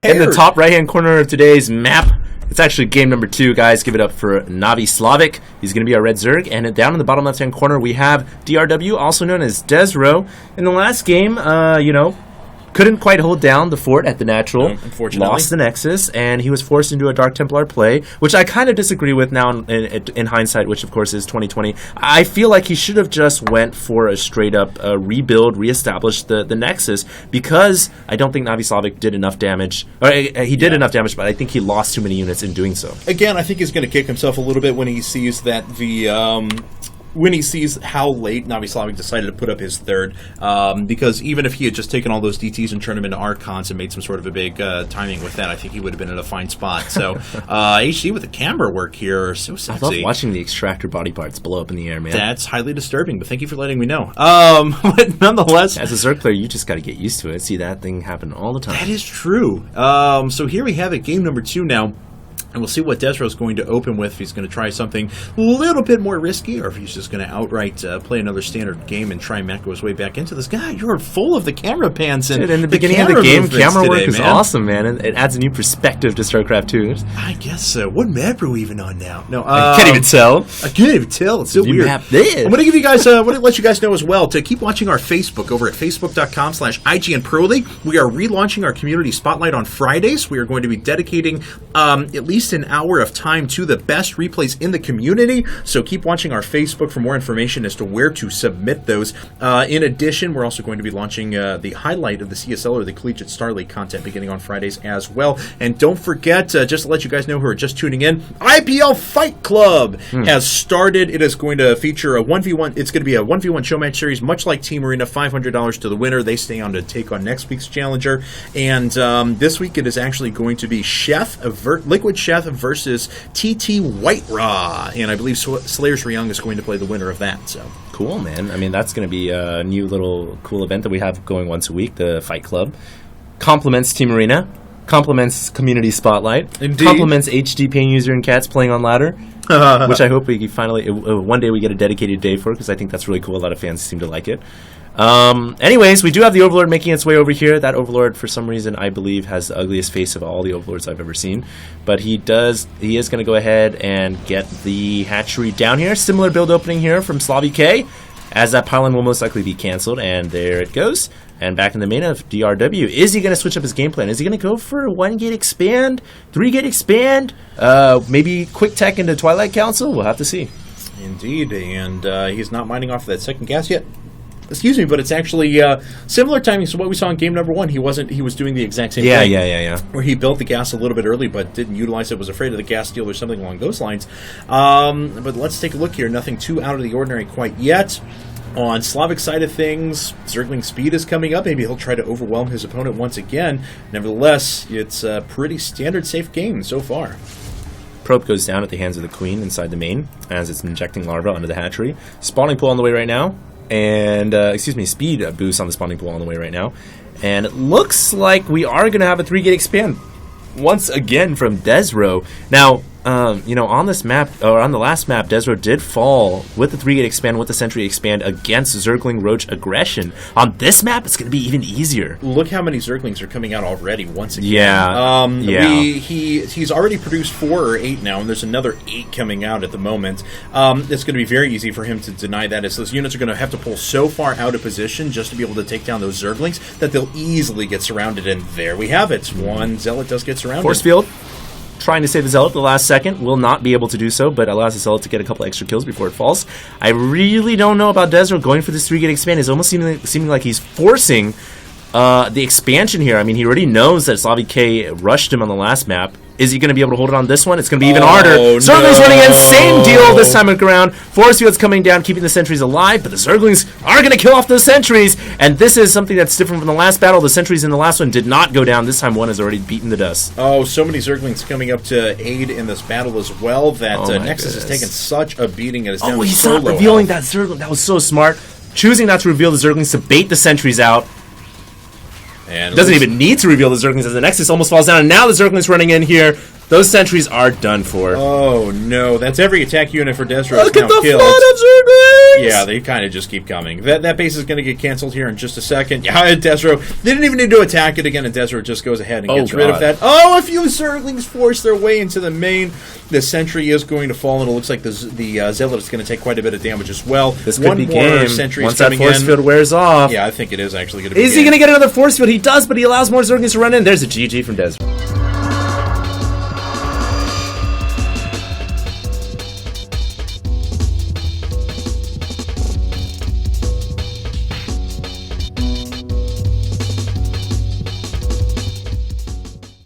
In the top right-hand corner of today's map, it's actually game number 2, guys. Give it up for Navi Slavik. He's going to be our red Zerg. And down in the bottom left-hand corner, we have DRW, also known as Desrow. In the last game, couldn't quite hold down the fort at the natural. No, unfortunately. Lost the Nexus, and he was forced into a Dark Templar play, which I kind of disagree with now in hindsight, which of course is 2020. I feel like he should have just went for a straight-up rebuild, reestablish the Nexus, because I don't think Navi Slavik did enough damage. Or, he did enough damage, but I think he lost too many units in doing so. Again, I think he's going to kick himself a little bit when he sees that when he sees how late Navi Slavik decided to put up his third, because even if he had just taken all those DTs and turned them into Archons and made some sort of a big timing with that, I think he would have been in a fine spot. So HD with the camera work here, so sexy. I love watching the extractor body parts blow up in the air, man. That's highly disturbing, but thank you for letting me know. But nonetheless, as a Zerg player, you just got to get used to it. See that thing happen all the time. That is true. So here we have it, game number 2 now. And we'll see what Desrow's going to open with, if he's going to try something a little bit more risky, or if he's just going to outright play another standard game and try and Mecca his way back into this. God, you're full of the camera pans. And dude, in the beginning of the game, camera work is awesome, man. And it adds a new perspective to StarCraft 2. I guess so. What map are we even on now? No, I can't even tell. I can't even tell. It's so weird. I'm going to give you guys, let you guys know as well to keep watching our Facebook over at facebook.com/IGN Pro League. We are relaunching our community spotlight on Fridays. We are going to be dedicating at least an hour of time to the best replays in the community, so keep watching our Facebook for more information as to where to submit those. In addition, we're also going to be launching the highlight of the CSL or the Collegiate Star League content beginning on Fridays as well. And don't forget, just to let you guys know who are just tuning in, IPL Fight Club has started. It is going to feature a 1v1. It's going to be a 1v1 show match series, much like Team Arena, $500 to the winner. They stay on to take on next week's challenger. And this week it is actually going to be Liquid Chef versus TT White Raw, and I believe Slayers Young is going to play the winner of that. So cool, man. I mean, that's going to be a new little cool event that we have going once a week. The Fight Club complements Team Arena, complements Community Spotlight, indeed, complements HD Pain User and Cats playing on ladder, which I hope we finally one day we get a dedicated day for, because I think that's really cool. A lot of fans seem to like it. Anyways, we do have the Overlord making its way over here. That Overlord, for some reason, I believe, has the ugliest face of all the Overlords I've ever seen. But he is going to go ahead and get the hatchery down here. Similar build opening here from Slavik, as that pylon will most likely be canceled. And there it goes. And back in the main of DRW. Is he going to switch up his game plan? Is he going to go for a 1-gate expand, 3-gate expand, maybe quick tech into Twilight Council? We'll have to see. Indeed, and he's not mining off of that second gas yet. Excuse me, but it's actually similar timing to what we saw in game number 1. He was doing the exact same thing. Yeah. Where he built the gas a little bit early, but didn't utilize it, was afraid of the gas steal or something along those lines. But let's take a look here. Nothing too out of the ordinary quite yet. On Slavik's side of things, Zergling speed is coming up. Maybe he'll try to overwhelm his opponent once again. Nevertheless, it's a pretty standard safe game so far. Probe goes down at the hands of the Queen inside the main as it's injecting larva onto the hatchery. Spawning pool on the way right now. And, speed boost on the spawning pool on the way right now. And it looks like we are going to have a 3-gate expand once again from Desrow. Now, on this map, or on the last map, Desrow did fall with the 3-gate expand, with the Sentry expand against Zergling Roach aggression. On this map, it's going to be even easier. Look how many Zerglings are coming out already once again. Yeah. He's already produced 4 or 8 now, and there's another 8 coming out at the moment. It's going to be very easy for him to deny that, as those units are going to have to pull so far out of position just to be able to take down those Zerglings that they'll easily get surrounded, and there we have it. One Zealot does get surrounded. Force field. Trying to save the Zealot at the last second, will not be able to do so, but allows the Zealot to get a couple extra kills before it falls. I really don't know about Desrow going for this 3-gate expand. It's almost seeming like he's forcing the expansion here. I mean, he already knows that Slavik K rushed him on the last map. Is he going to be able to hold it on this one? It's going to be even harder. Zerglings running in. Same deal this time around. Force field's coming down, keeping the sentries alive, but the Zerglings are going to kill off those sentries. And this is something that's different from the last battle. The sentries in the last one did not go down. This time one has already beaten the dust. Oh, so many Zerglings coming up to aid in this battle as well that Nexus has taken such a beating. And oh, he's not revealing that Zergling. That was so smart. Choosing not to reveal the Zerglings to bait the sentries out. And doesn't even need to reveal the Zerglings as the Nexus almost falls down. And now the Zerglings running in here. Those sentries are done for. Oh, no. That's every attack unit for Desrow. Look at the flood of Zerglings! Yeah, they kind of just keep coming. That base is going to get canceled here in just a second. Yeah, Desrow. They didn't even need to attack it again, and Desrow just goes ahead and gets rid of that. Oh, a few Zerglings force their way into the main. The sentry is going to fall, and it looks like the Zealot is going to take quite a bit of damage as well. This could be game. Once that force field wears off. Yeah, I think it is actually going to be Is he going to get another force field? He does, but he allows more Zerglings to run in. There's a GG from Desrow.